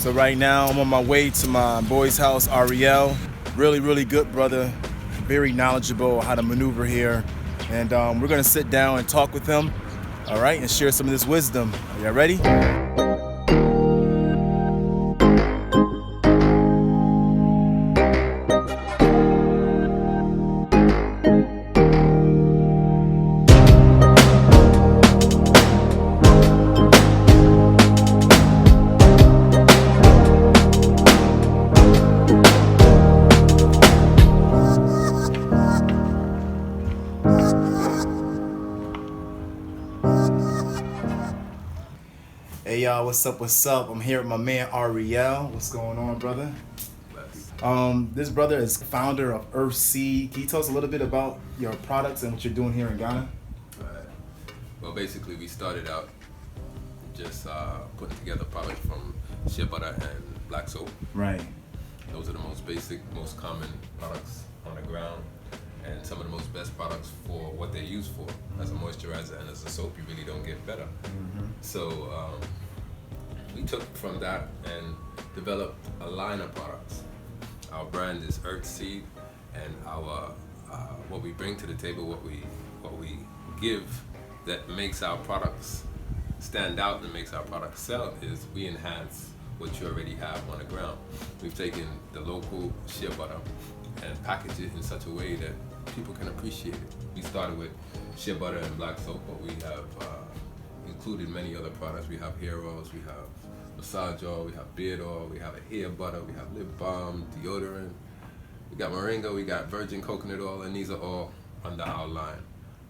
So right now I'm on my way to my boy's house, Ariel. Really good brother, very knowledgeable how to maneuver here. And we're gonna sit down and talk with him, all right, and share some of this wisdom. Are y'all ready? Hey y'all, what's up? I'm here with my man Ariel. What's going on, brother? This brother is founder of Earth Seed. Can you tell us a little bit about your products and what you're doing here in Ghana? Right. Well, basically, we started out just putting together products from shea butter and black soap. Right. Those are the most basic, most common products on the ground, and some of the most best products for what they're used for. As a moisturizer and as a soap, you really don't get better. So we took from that and developed a line of products. Our brand is Earth Seed, and our what we bring to the table, what we give that makes our products stand out and makes our products sell is we enhance what you already have on the ground. We've taken the local shea butter and packaged it in such a way that people can appreciate it. We started with shea butter and black soap, but we have included many other products. We have hair oils, we have massage oil, we have beard oil, we have a hair butter, we have lip balm, deodorant, we got moringa, we got virgin coconut oil, and these are all under our line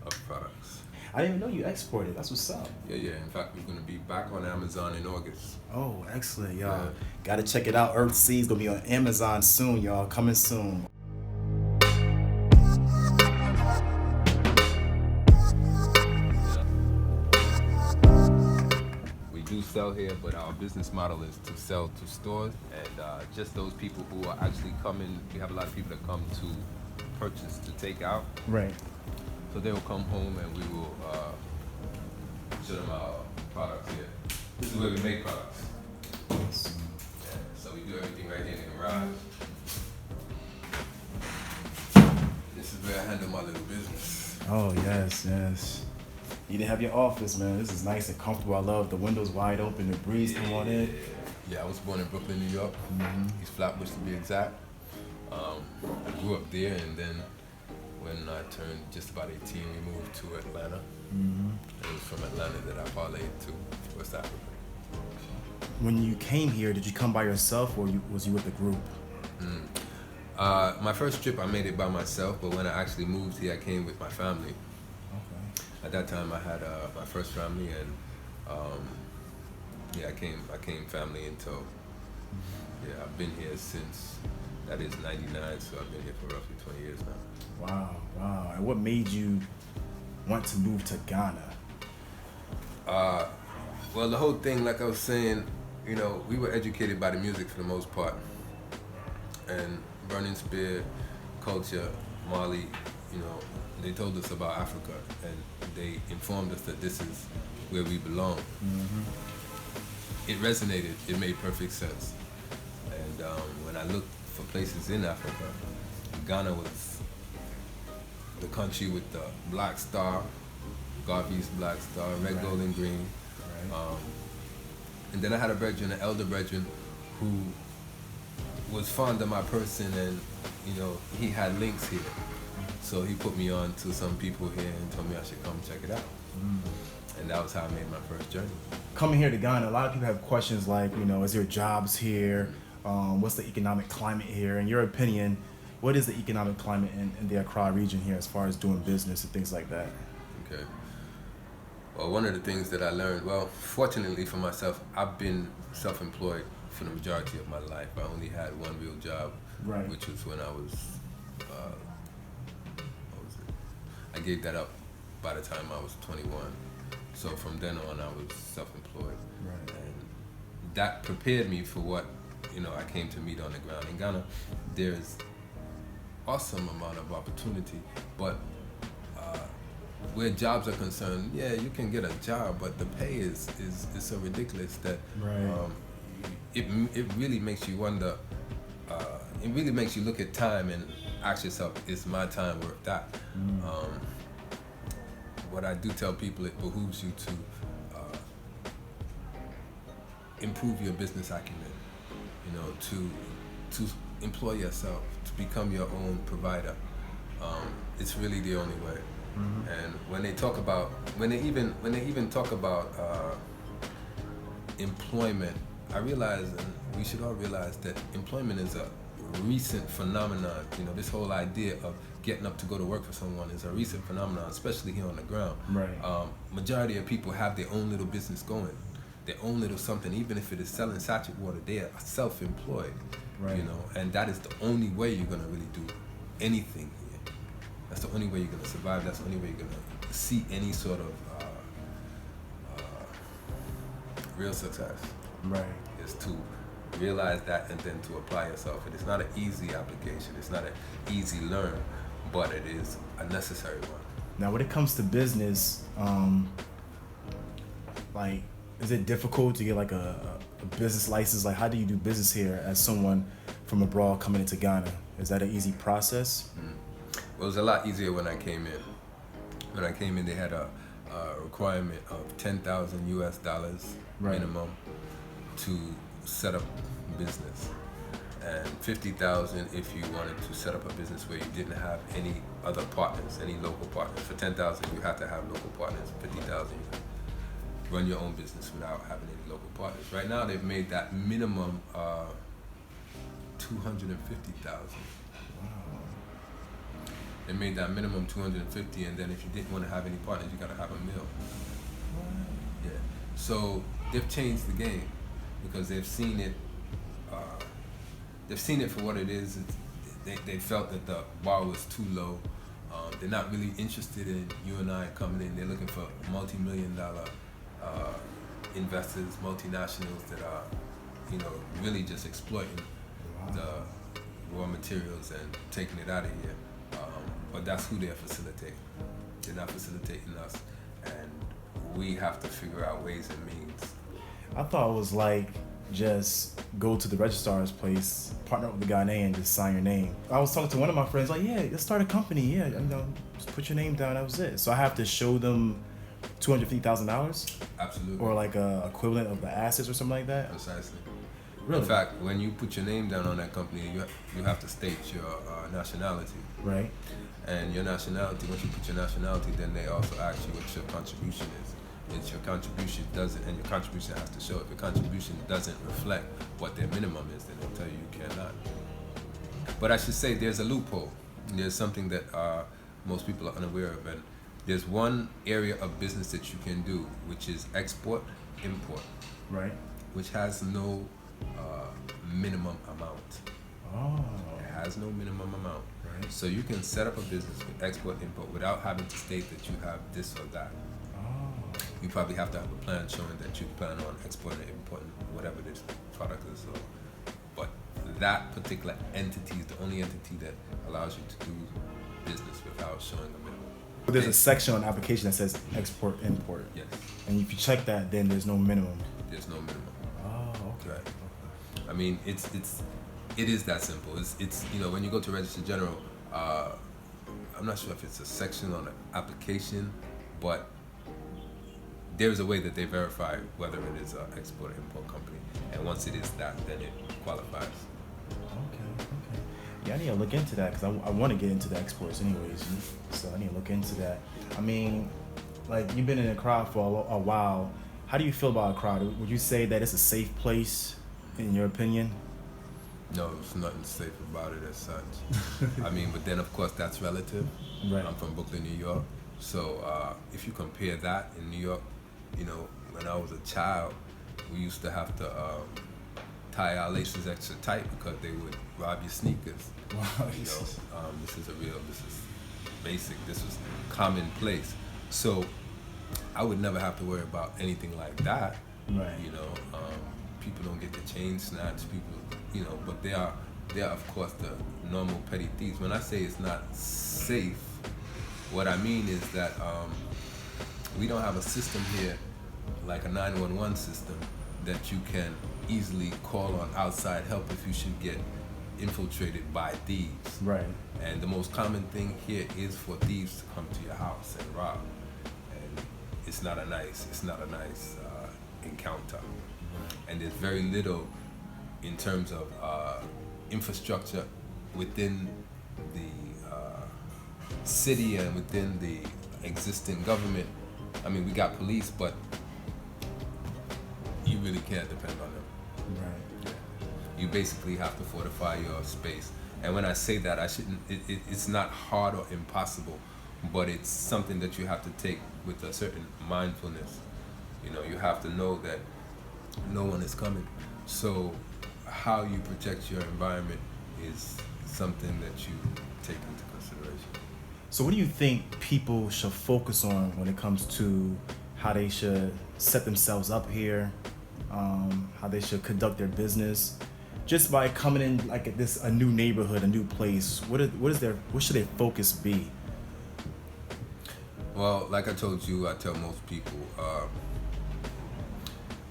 of products. I didn't even know you exported. That's what's up. Yeah. In fact, we're going to be back on Amazon in August. Oh, excellent, y'all. Gotta check it out. Earth Seed's gonna be on Amazon soon, y'all. Coming soon. We do sell here, but our business model is to sell to stores, and just those people who are actually coming. We have a lot of people that come to purchase to take out. Right. So they will come home and we will show them our products here. This is where we make products. Yeah, so we do everything right here in the garage. This is where I handle my little business. Oh, yes. You didn't have your office, man. This is nice and comfortable. I love the windows wide open, the breeze come on in. Yeah, I was born in Brooklyn, New York. East Flatbush to be exact. I grew up there, and then when I turned just about 18, we moved to Atlanta. It was from Atlanta that I parlayed to West Africa. When you came here, did you come by yourself or was you with a group? My first trip, I made it by myself, but when I actually moved here, I came with my family. Okay. At that time, I had my first family, and I came family in tow. Yeah, I've been here since, that is 99, so I've been here for roughly 20 years now. Wow. And what made you want to move to Ghana? Well, the whole thing, like I was saying, we were educated by the music for the most part. And Burning Spear, culture, Mali, they told us about Africa, and they informed us that this is where we belong. It resonated, it made perfect sense. And when I looked for places in Africa, Ghana was the country with the black star, Garvey's black star, red, gold, and green. And then I had an elder brethren, who was fond of my person, and he had links here. So he put me on to some people here and told me I should come check it out. And that was how I made my first journey. Coming here to Ghana, a lot of people have questions like, is there jobs here? What's the economic climate here? In your opinion, what is the economic climate in the Accra region here as far as doing business and things like that? Okay. Well, one of the things that I learned, fortunately for myself, I've been self-employed for the majority of my life. I only had one real job, which was when I was, I gave that up by the time I was 21. So from then on, I was self-employed. And that prepared me for what, I came to meet on the ground. In Ghana, there's awesome amount of opportunity, but where jobs are concerned, you can get a job, but the pay is so ridiculous that it really makes you wonder. It really makes you look at time and ask yourself, is my time worth that? What I do tell people, it behooves you to improve your business acumen, to employ yourself, to become your own provider. It's really the only way. And when they even talk about employment, I realize, and we should all realize, that employment is a recent phenomenon. This whole idea of getting up to go to work for someone is a recent phenomenon, especially here on the ground. Right. Majority of people have their own little business going, their own little something. Even if it is selling sachet water, they are self-employed. Right. And that is the only way you're gonna really do anything here. That's the only way you're gonna survive. That's the only way you're gonna see any sort of real success. Right. Is to realize that and then to apply yourself. And it's not an easy application. It's not an easy learn, but it is a necessary one. Now, when it comes to business, is it difficult to get like a business license? Like, how do you do business here as someone from abroad coming into Ghana? Is that an easy process? Well, it was a lot easier when I came in. When I came in, they had a requirement of $10,000 US minimum to set up business, and $50,000 if you wanted to set up a business where you didn't have any other partners, any local partners. For $10,000, you have to have local partners. $50,000, you can run your own business without having any local partners. Right now, they've made that minimum $250,000. They made that minimum $250,000, and then if you didn't want to have any partners, you got to have $1 million. Yeah. So they've changed the game because they've seen it. They've seen it for what it is. They felt that the bar was too low. They're not really interested in you and I coming in. They're looking for multi-million-dollar investors, multinationals that are, really just exploiting the raw materials and taking it out of here. But that's who they're facilitating. They're not facilitating us, and we have to figure out ways and means. I thought it was like just go to the registrar's place, partner up with the Ghanaian, and just sign your name. I was talking to one of my friends, like, yeah, let's start a company. Yeah, just put your name down. That was it. So I have to show them $250,000. Absolutely. Or like a equivalent of the assets or something like that. Precisely. Really? In fact, when you put your name down on that company, you have to state your nationality. Right. And your nationality, once you put your nationality, then they also ask you what your contribution is. If your contribution doesn't, and your contribution has to show, if your contribution doesn't reflect what their minimum is, then they'll tell you you cannot. But I should say there's a loophole. There's something that most people are unaware of, and there's one area of business that you can do, which is export-import. Right. Which has no minimum amount. Oh. It has no minimum amount. Right. So you can set up a business with export-import without having to state that you have this or that. Oh. You probably have to have a plan showing that you plan on exporting and importing whatever this product is. So, but that particular entity is the only entity that allows you to do business without showing a minimum. But there's a section on the application that says export import. Yes. And if you check that, then there's no minimum. There's no minimum. Oh, okay. Right. I mean, it is that simple. It's when you go to Register General, I'm not sure if it's a section on the application, but there's a way that they verify whether it is an export or import company, and once it is that, then it qualifies. Okay. Yeah, I need to look into that because I want to get into the exports anyways. So I need to look into that. I mean, like, you've been in Accra for a while. How do you feel about Accra? Would you say that it's a safe place, in your opinion? No, there's nothing safe about it as such. I mean, but then of course that's relative. Right. I'm from Brooklyn, New York. So if you compare that in New York, when I was a child, we used to have to tie our laces extra tight because they would rob your sneakers. Wow. This is basic, this was commonplace. So I would never have to worry about anything like that. Right. People don't get their chain snatched, but they are of course the normal petty thieves. When I say it's not safe, what I mean is that we don't have a system here like a 911 system that you can easily call on outside help if you should get infiltrated by thieves. Right. And the most common thing here is for thieves to come to your house and rob. And it's not a nice encounter. And there's very little in terms of infrastructure within the city and within the existing government. I mean, we got police, but you really can't depend on them. Right. Yeah. You basically have to fortify your space. And when I say that, it's not hard or impossible, but it's something that you have to take with a certain mindfulness. You know, you have to know that no one is coming. So how you protect your environment is something that you take into consideration. So what do you think people should focus on when it comes to how they should set themselves up here, how they should conduct their business, just by coming in like a new neighborhood, a new place? What should their focus be? Well, like I told you, I tell most people,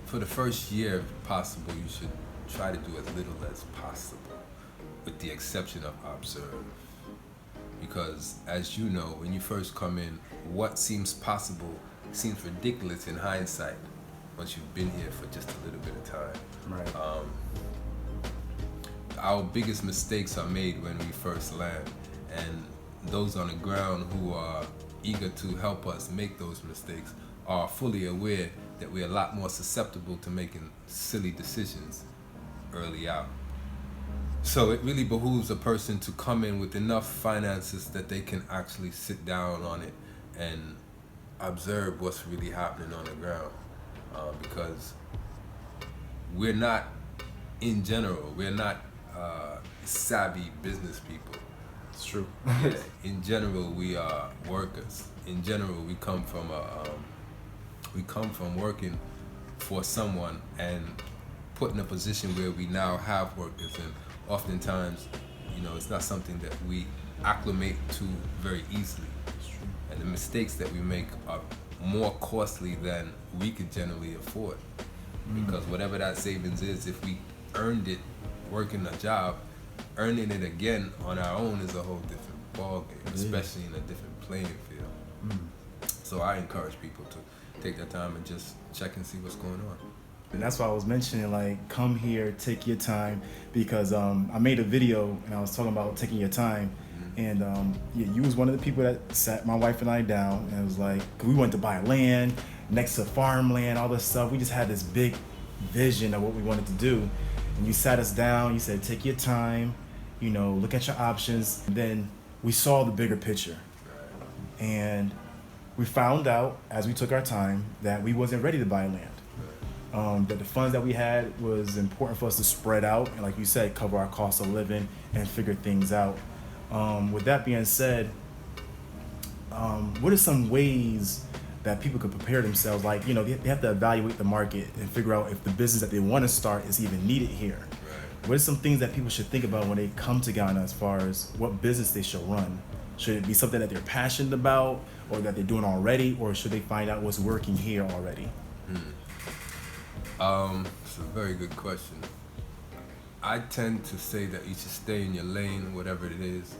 for the first year, if possible, you should try to do as little as possible, with the exception of observe. Because as you know, when you first come in, what seems possible seems ridiculous in hindsight once you've been here for just a little bit of time. Right. Our biggest mistakes are made when we first land, and those on the ground who are eager to help us make those mistakes are fully aware that we're a lot more susceptible to making silly decisions early out. So it really behooves a person to come in with enough finances that they can actually sit down on it and observe what's really happening on the ground. Because we're not, in general, we're not savvy business people. It's true. Yeah, in general, we are workers. In general, we come from working for someone and put in a position where we now have workers, and oftentimes, you know, it's not something that we acclimate to very easily. And the mistakes that we make are more costly than we could generally afford. Because whatever that savings is, if we earned it working a job, earning it again on our own is a whole different ballgame, especially in a different playing field. So I encourage people to take their time and just check and see what's going on. And that's why I was mentioning, like, come here, take your time, because I made a video and I was talking about taking your time. And yeah, you was one of the people that sat my wife and I down, and it was like, 'cause we wanted to buy land next to farmland, all this stuff. We just had this big vision of what we wanted to do. And you sat us down, you said, take your time, you know, look at your options. And then we saw the bigger picture. And we found out as we took our time that we wasn't ready to buy land. That the funds that we had was important for us to spread out and, like you said, cover our cost of living and figure things out. With that being said, what are some ways that people could prepare themselves? Like, you know, they have to evaluate the market and figure out if the business that they want to start is even needed here. Right. What are some things that people should think about when they come to Ghana as far as what business they should run? Should it be something that they're passionate about or that they're doing already, or should they find out what's working here already? It's a very good question. I tend to say that you should stay in your lane, whatever it is.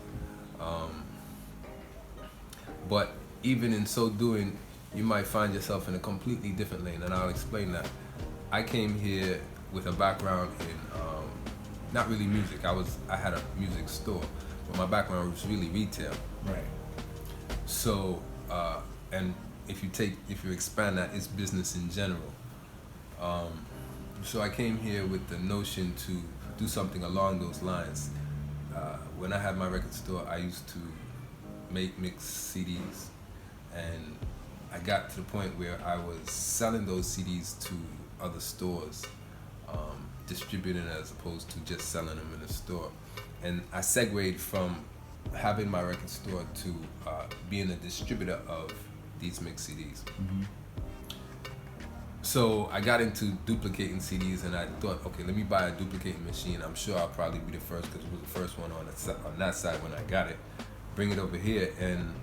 But even in so doing, you might find yourself in a completely different lane, and I'll explain that. I came here with a background in not really music. I had a music store, but my background was really retail. Right. So, and if you expand that, it's business in general. So I came here with the notion to do something along those lines. When I had my record store, I used to make mixed CDs, and I got to the point where I was selling those CDs to other stores, distributing as opposed to just selling them in the store. And I segued from having my record store to being a distributor of these mixed CDs. So I got into duplicating CDs, and I thought, okay, let me buy a duplicating machine. I'm sure I'll probably be the first, because it was the first one on that side when I got it. Bring it over here and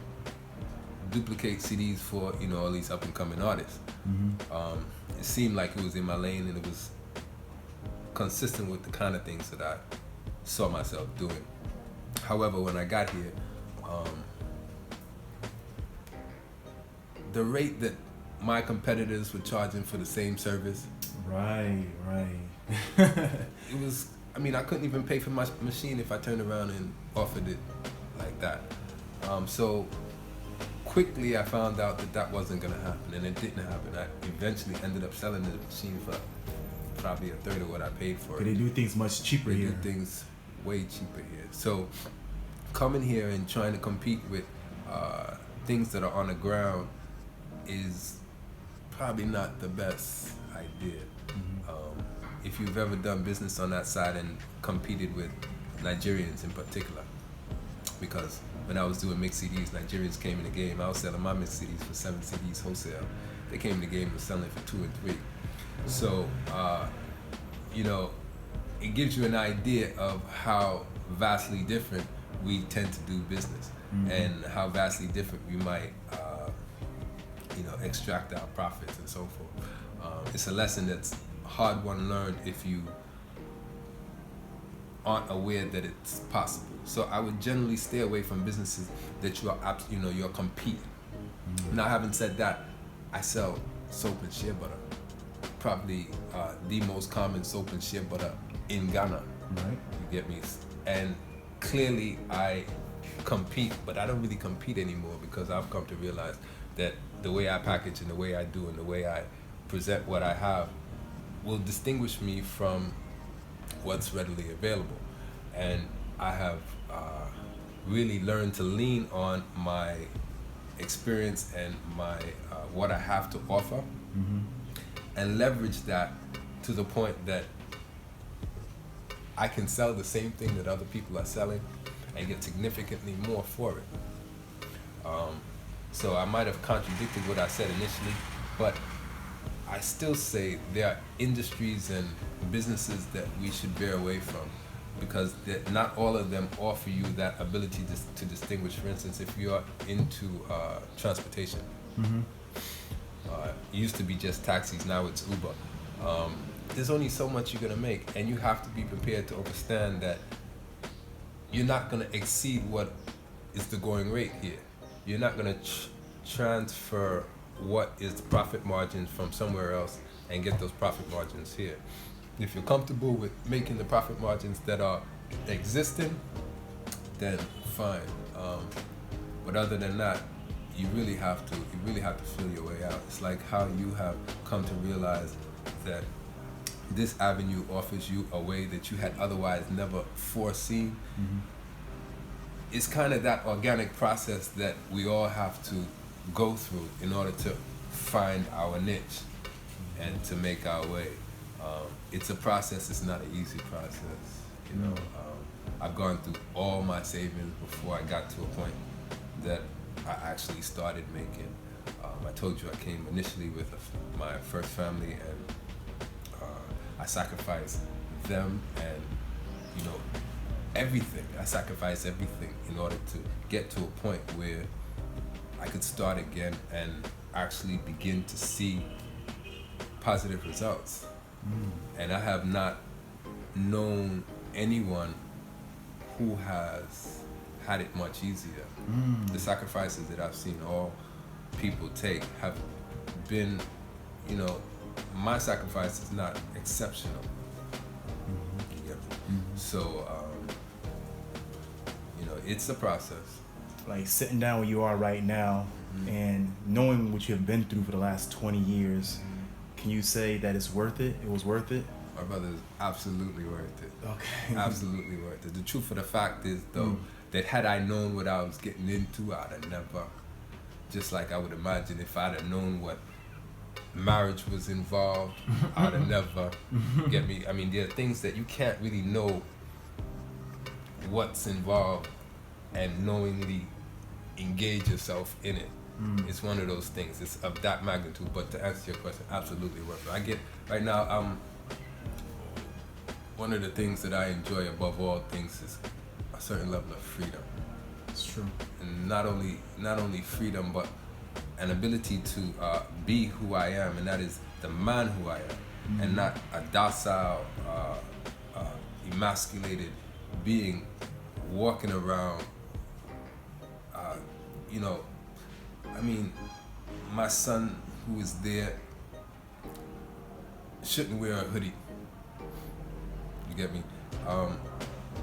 duplicate CDs for, you know, all these up and coming artists. It seemed like it was in my lane, and it was consistent with the kind of things that I saw myself doing. However, when I got here, the rate that my competitors were charging for the same service, Right. it was, I mean, I couldn't even pay for my machine if I turned around and offered it like that. So quickly I found out that that wasn't going to happen, and it didn't happen. I eventually ended up selling the machine for probably a third of what I paid for But it. they do things much cheaper They here. do things way cheaper here. So coming here and trying to compete with things that are on the ground is probably not the best idea. If you've ever done business on that side and competed with Nigerians in particular, because when I was doing mixed CDs, Nigerians came in the game. I was selling my mixed CDs for 7 CDs wholesale. They came in the game and was selling it for 2 and 3. So, you know, it gives you an idea of how vastly different we tend to do business, and how vastly different we might, you know, extract our profits and so forth. It's a lesson that's hard one learned if you aren't aware that it's possible. So I would generally stay away from businesses that you are, you know, you're competing. Now, having said that, I sell soap and shea butter, probably the most common soap and shea butter in Ghana. Right. You get me? And clearly I compete, but I don't really compete anymore because I've come to realize that the way I package and the way I do and the way I present what I have will distinguish me from what's readily available. And I have really learned to lean on my experience and my what I have to offer, and leverage that to the point that I can sell the same thing that other people are selling and get significantly more for it. So I might have contradicted what I said initially, but I still say there are industries and businesses that we should veer away from, because not all of them offer you that ability to distinguish. For instance, if you are into transportation, it used to be just taxis, now it's Uber. There's only so much you're going to make, and you have to be prepared to understand that you're not going to exceed what is the going rate here. You're not going to transfer what is the profit margin from somewhere else and get those profit margins here. If you're comfortable with making the profit margins that are existing, then fine. But other than that, you really have to feel your way out. It's like how you have come to realize that this avenue offers you a way that you had otherwise never foreseen. It's kind of that organic process that we all have to go through in order to find our niche and to make our way. It's a process. It's not an easy process. You know, I've gone through all my savings before I got to a point that I actually started making. I told you I came initially with my first family, and I sacrificed them and, you know, everything. I sacrificed everything in order to get to a point where I could start again and actually begin to see positive results. And I have not known anyone who has had it much easier. The sacrifices that I've seen all people take have been, you know, my sacrifice is not exceptional. You get me? So, you know, it's a process. Like sitting down where you are right now and knowing what you have been through for the last 20 years, can you say that it's worth it? It was worth it? My brother, is absolutely worth it. Okay. Absolutely worth it. The truth of the fact is, though, that had I known what I was getting into, I'd have never, just like I would imagine if I'd have known what marriage was involved, I'd have never, get me? I mean, there are things that you can't really know what's involved and knowingly engage yourself in it. It's one of those things. It's of that magnitude. But to answer your question, absolutely worth it. I get, right now, one of the things that I enjoy above all things is a certain level of freedom. It's true. And not only freedom, but an ability to be who I am, and that is the man who I am, and not a docile emasculated being walking around. I mean, my son who is there shouldn't wear a hoodie. You get me?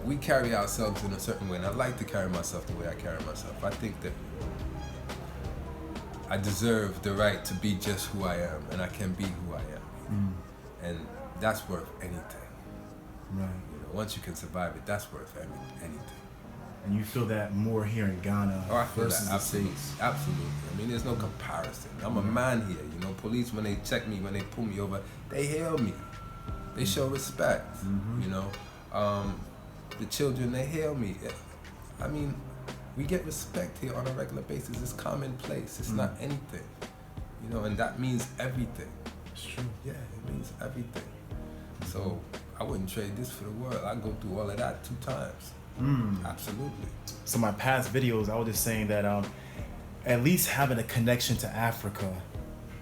We carry ourselves in a certain way, and I like to carry myself the way I carry myself. I think that I deserve the right to be just who I am, and I can be who I am. And that's worth anything. Right. Once you can survive it, that's worth anything. And you feel that more here in Ghana I feel versus that, absolutely. the States? Absolutely. I mean, there's no comparison. I'm a man here. Police, when they check me, when they pull me over, they hail me. They show respect. The children, they hail me. I mean, we get respect here on a regular basis. It's commonplace. It's not anything. And that means everything. It's true. Yeah, it means everything. So I wouldn't trade this for the world. I'd go through all of that 2 times. Absolutely. So my past videos, I was just saying that at least having a connection to Africa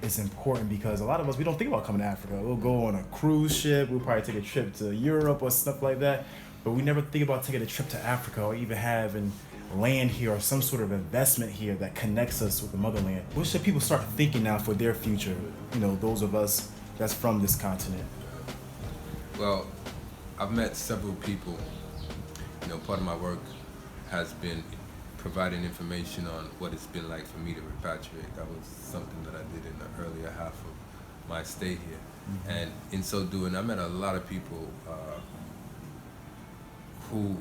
is important, because a lot of us, we don't think about coming to Africa. We'll go on a cruise ship, we'll probably take a trip to Europe or stuff like that, but we never think about taking a trip to Africa or even having land here or some sort of investment here that connects us with the motherland. What should people start thinking now for their future, those of us that's from this continent? Well, I've met several people. Part of my work has been providing information on what it's been like for me to repatriate. That was something that I did in the earlier half of my stay here. And in so doing, I met a lot of people who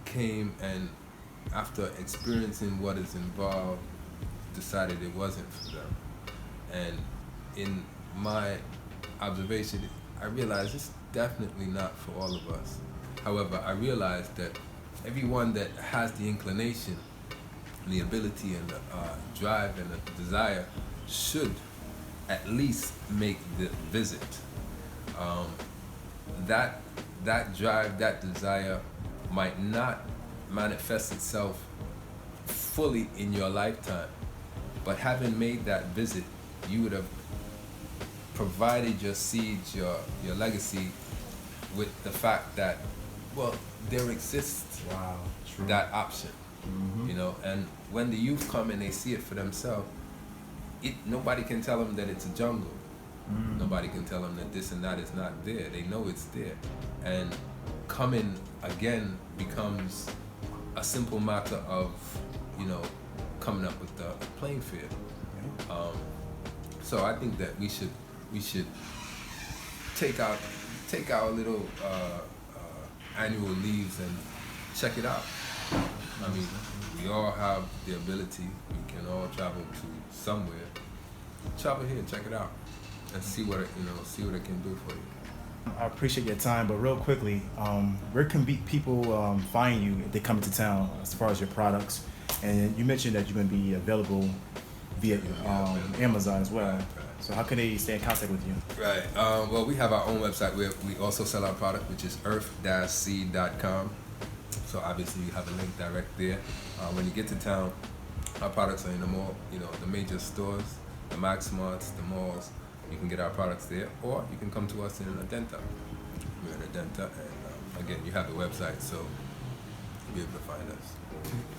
came and, after experiencing what is involved, decided it wasn't for them. And in my observation, I realized it's definitely not for all of us. However, I realized that everyone that has the inclination, and the ability, and the drive, and the desire should at least make the visit. That drive, that desire might not manifest itself fully in your lifetime, but having made that visit, you would have provided your seeds, your legacy, with the fact that, there exists that option, and when the youth come and they see it for themselves, nobody can tell them that it's a jungle. Nobody can tell them that this and that is not there. They know it's there, and coming again becomes a simple matter of, coming up with the playing field. So I think that we should take our little annual leaves and check it out. I mean, we all have the ability. We can all travel to somewhere. Travel here, check it out, and see what it can do for you. I appreciate your time, but real quickly, where can people find you if they come into town as far as your products? And you mentioned that you're going to be available via Amazon as well. Right. So how can they stay in contact with you? Right. Well, we have our own website where we also sell our product, which is earth-seed.com. So obviously you have a link direct there. When you get to town, our products are in the mall, the major stores, the Maxmarts, the malls. You can get our products there, or you can come to us in Adenta. We're in Adenta, and again, you have the website, so you'll be able to find us.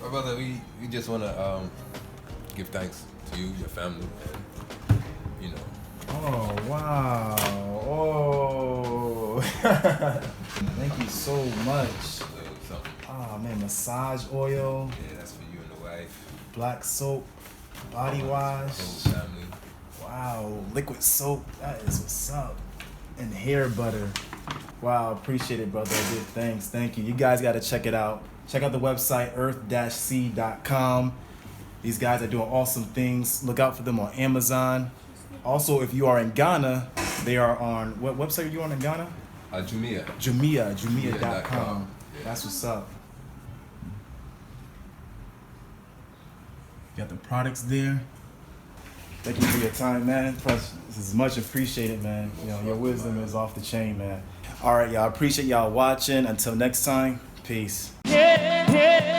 Well, brother, we just want to give thanks to you, your family. Oh, wow. Oh. Thank you so much. Oh, man, massage oil. Yeah, that's for you and the wife. Black soap, body wash. Whole family. Wow, liquid soap. That is what's up. And hair butter. Wow, appreciate it, brother. Good, thanks. Thank you. You guys got to check it out. Check out the website, earth-seed.com. These guys are doing awesome things. Look out for them on Amazon. Also, if you are in Ghana, they are on, what website are you on in Ghana? Jumia. Jumia.com. Yeah. That's what's up. Got the products there. Thank you for your time, man. This is much appreciated, man. Your wisdom is off the chain, man. All right, y'all. Appreciate y'all watching. Until next time, peace. Yeah.